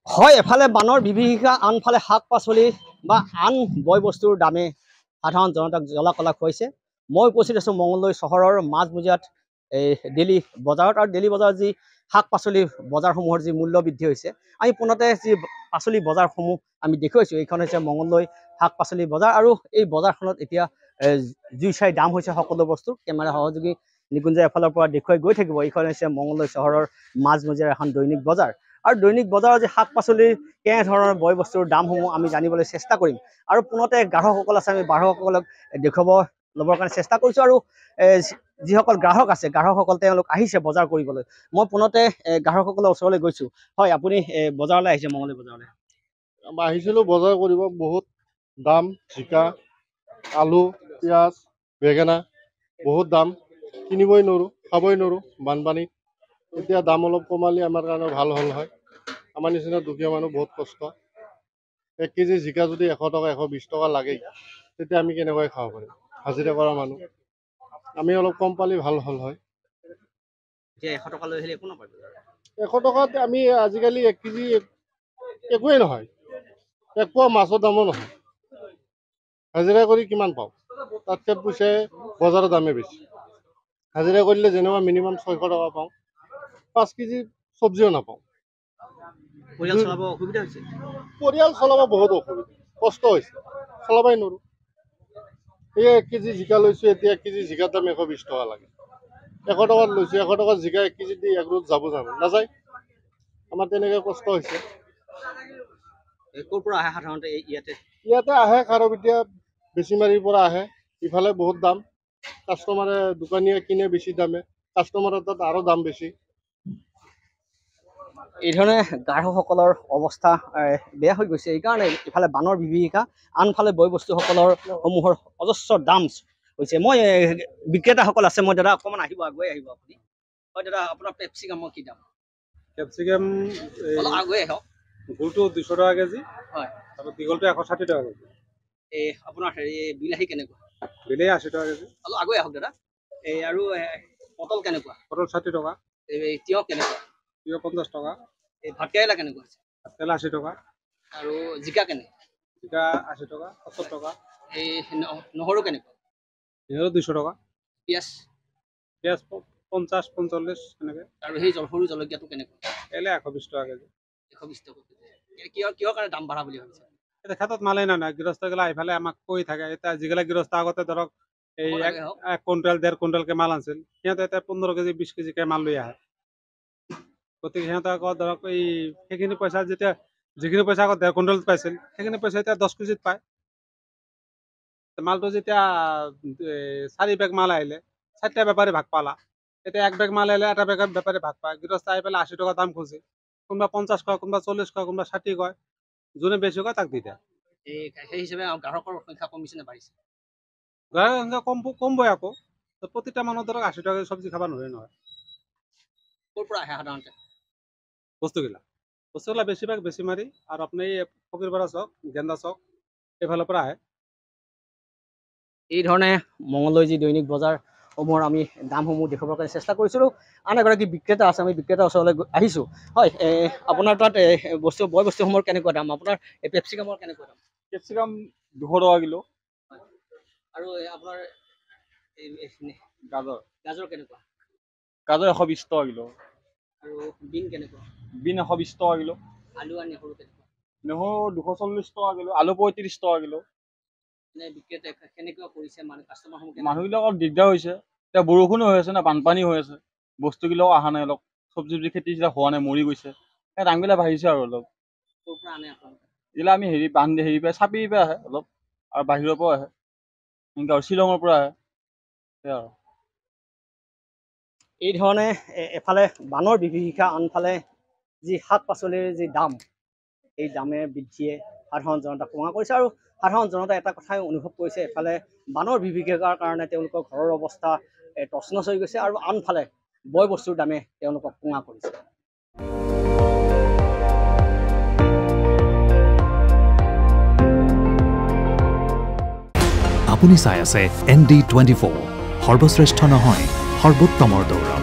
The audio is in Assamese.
হয় এফালে বানৰ বিভীষিকা আনফালে শাক পাচলি বা আন বয় বস্তুৰ দামে সাধাৰণ জনতাক জ্বলা-কলা খুৱাইছে। মই উপস্থিত আছোঁ মঙলদৈ চহৰৰ মাজমজিয়াত এই ডেইলি বজাৰত আৰু ডেইলি বজাৰত যি শাক পাচলি বজাৰসমূহৰ যি মূল্য বৃদ্ধি হৈছে আমি পোনতে যি পাচলি বজাৰসমূহ আমি দেখুৱাইছোঁ এইখন হৈছে মঙলদৈ শাক পাচলি বজাৰ আৰু এই বজাৰখনত এতিয়া জুই চাই দাম হৈছে সকলো বস্তু কেমেৰা সহযোগী নিকুঞ্জে এফালৰ পৰা দেখুৱাই গৈ থাকিব। এইখন হৈছে মঙলদৈ চহৰৰ মাজমজিয়াৰ এখন দৈনিক বজাৰ আৰু দৈনিক বজাৰৰ যি শাক পাচলিৰ কেনেধৰণৰ বয় বস্তুৰ দামসমূহ আমি জানিবলৈ চেষ্টা কৰিম আৰু পোনতে গ্ৰাহকসকল আছে আমি গ্ৰাহকসকলক দেখুৱাব ল'বৰ কাৰণে চেষ্টা কৰিছোঁ আৰু যিসকল গ্ৰাহক আছে গ্ৰাহকসকল তেওঁলোক আহিছে বজাৰ কৰিবলৈ। মই পোনতে গ্ৰাহকসকলৰ ওচৰলৈ গৈছোঁ। হয় আপুনি বজাৰলৈ আহিছে মঙলদৈ বজাৰলৈ? আহিছিলোঁ বজাৰ কৰিব। বহুত দাম, জিকা, আলু, পিঁয়াজ, বেঙেনা বহুত দাম, কিনিবই নোৱাৰোঁ, খাবই নোৱাৰোঁ বানপানীত। এতিয়া দাম অলপ কমালে আমাৰ কাৰণে ভাল হ'ল হয়। আমাৰ নিচিনা দুখীয়া মানুহ বহুত কষ্ট। 1 কেজি জিকা যদি 100 টকা 120 টকা লাগে তেতিয়া আমি কেনেকৈ খাব পাৰিম? হাজিৰা কৰা মানুহ, আমি অলপ কম পালে ভাল হ'ল হয়। 100 টকা লৈ আহিলে একো নাপায়। 100 টকাত আমি আজিকালি 1 কেজি একোৱেই নহয়। 1 পোৱা মাছৰ দামো নহয়। হাজিৰা কৰি কিমান পাওঁ? তাতকৈ পইচাই বজাৰৰ দামে বেছি। হাজিৰা কৰিলে যেনেকুৱা মিনিমাম 600 টকা পাওঁ, 5 কেজি চব্জিও নাপাওঁ। পৰিয়াল চলাব অসুবিধা হৈছে। পৰিয়াল চলাব বহুত অসুবিধা, কষ্ট হৈছে, চলাবই নোৱাৰোঁ। এই 1 কেজি জিকা লৈছোঁ, এতিয়া 1 কেজি জিকাৰ দাম 120 টকা লাগে। 100 টকাত লৈছোঁ, 100 টকাত জিকা 1 কেজি দি এক ৰোজ যাব নাযায়। আমাৰ তেনেকৈ কষ্ট হৈছে। ক'ৰ পৰা আহে সাধাৰণতে ইয়াতে আহে খাৰবিটিয়া বেচিমাৰীৰ পৰা আহে। ইফালে বহুত দাম, কাষ্টমাৰে দোকানীয়ে কিনে বেছি দামে, কাষ্টমাৰৰ তাত আৰু দাম বেছি। এইধৰণে গ্ৰাহকসকলৰ অৱস্থা বেয়া হৈ গৈছে। এইকাৰণে ইফালে বানৰ বিভীষিকা আনফালে বয় বস্তুসকলৰ সমূহৰ অজস্ৰ দাম হৈছে। মই বিক্ৰেতাসকল আছে, মই দাদা অকণমান আহিব, আগুৱাই আহিব আপুনি। হয় দাদা আপোনাৰ পেপচিকামৰ কি দাম? কেপচিকাম আগুৱাই আহক। গোলটো 200 টকা কেজি, হয়, আৰু দীঘলটো 160 টকা কেজি। আপোনাৰ বিলাহী কেনেকুৱা? বিলাহী 80 টকা কেজি। অলপ আগুৱাই আহক দাদা। আৰু পটল কেনেকুৱা? পটল 60 টকা। তিয়ঁহ কেনেকুৱা? তিয়ঁহ 50 টকা। ভাতকেৰেলা কেনেকুৱা আছে? ভাতকেৰেলা 80 টকা। আৰু জিকা কেনে? জিকা 80 টকা, 70 টকা। নহৰু কেনেকুৱা? নহৰু 200 টকা। পিঁয়াজ? পিঁয়াজ 50, 45 এনেকৈ। আৰু সেই সৰু জলকীয়াটো কেনেকুৱা? এলে 120 টকা কেজি। 120 টকা কেজি। কিহৰ কাৰণে দাম বাঢ়া বুলি ভাবিছে? এতিয়া ক্ষেত্ৰত মালেই নাই, গৃহস্থগিলা এইফালে আমাক কৈ থাকে। এতিয়া যিগিলা গৃহস্থ আগতে ধৰক এই 1 কুইণ্টেল 1.5 কুইণ্টেলকে মাল আনিছিল, সিহঁতে এতিয়া 15 কেজি 20 কেজিকে মাল লৈ আহে। গতিকে সিহঁতে আকৌ ধৰক এই সেইখিনি পইচা যেতিয়া যিখিনি পইচা আগত 1.5 কুইণ্টেলত পাইছিল সেইখিনি পইচা এতিয়া 10 কেজিত পায়। মালটো যেতিয়া 4 বেগ মাল আহিলে 4টা বেপাৰী ভাগ পালা, এতিয়া 1 বেগ মাল আহিলে 1টা বেপাৰী ভাগ পায়। গৃহস্থ আহি পেলাই 80 টকা দাম খুঁজে, কোনোবা 50 কয়, কোনোবা 40 কয়, কোনোবা 60 কয়, যোনে বেছি কয় তাক দি দিয়ে। সেই হিচাপে গ্ৰাহকৰ সংখ্যা কমিছে নে বাঢ়িছে? গ্ৰাহকৰ সংখ্যা কমবই আকৌ। প্ৰতিটা মানুহ ধৰক 80 টকা চব্জি খাব নোৱাৰে নহয়। ক'ৰ পৰা আহে সাধাৰণতে বস্তুগিলা বেছিভাগ বেচিমাৰি আৰু আপুনি ফকীৰপাৰা চক, গেন্দা চক এইফালৰ পৰা আহে। এই ধৰণে মঙলদৈ যি দৈনিক বজাৰসমূহৰ আমি দামসমূহ দেখুৱাবৰ কাৰণে চেষ্টা কৰিছিলোঁ। আন এগৰাকী বিক্ৰেতা আছে, আমি বিক্ৰেতাৰ ওচৰলৈ আহিছোঁ। হয় আপোনাৰ তাত বয় বস্তুসমূহৰ কেনেকুৱা দাম? আপোনাৰ পেপচিকামৰ কেনেকুৱা দাম? কেপচিকাম 200 টকা কিলো। আৰু আপোনাৰ গাজৰ কেনেকুৱা? গাজৰ 120 টকা কিলো। আৰু বিন কেনেকুৱা? বিন 120 টকা কিলো। আলু আৰু নহৰু কেনেকুৱা? নহৰু 240 টকা কিলো, আলু 35 টকা কিলো। বিক্ৰেতা কেনেকুৱা কৰিছে কাষ্টমাৰসমূহ? মানুহবিলাকৰ দিগদাৰ হৈছে, এতিয়া বৰষুণো হৈ আছে না, বানপানী হৈ আছে, বস্তুবিলাকো অহা নাই, অলপ চব্জি খেতি যেতিয়া হোৱা নাই মৰি গৈছে, সেই দামবিলাক বাঢ়িছে আৰু অলপ। ক'ৰ পৰা আনে আপোনালোকে? এইবিলাক আমি হেৰি পৰা চাপিৰ পৰা আহে অলপ, আৰু বাহিৰৰ পৰাও আহে, এনেকৈ শ্বিলঙৰ পৰা আহে, সেয়া আৰু। এই ধৰণে এফালে বানৰ বিভীষিকা আনফালে যি শাক পাচলিৰ যি দাম, এই দামে বৃদ্ধিয়ে সাধাৰণ জনতাক কোঙা কৰিছে আৰু সাধাৰণ জনতাই এটা কথাই অনুভৱ কৰিছে, এফালে বানৰ বিভীষিকাৰ কাৰণে তেওঁলোকৰ ঘৰৰ অৱস্থা তছনছ হৈ গৈছে আৰু আনফালে বয় বস্তুৰ দামে তেওঁলোকক কোঙা কৰিছে। আপুনি চাই আছে ND24, সৰ্বশ্ৰেষ্ঠ নহয় সৰ্বোত্তমৰ দৌৰা।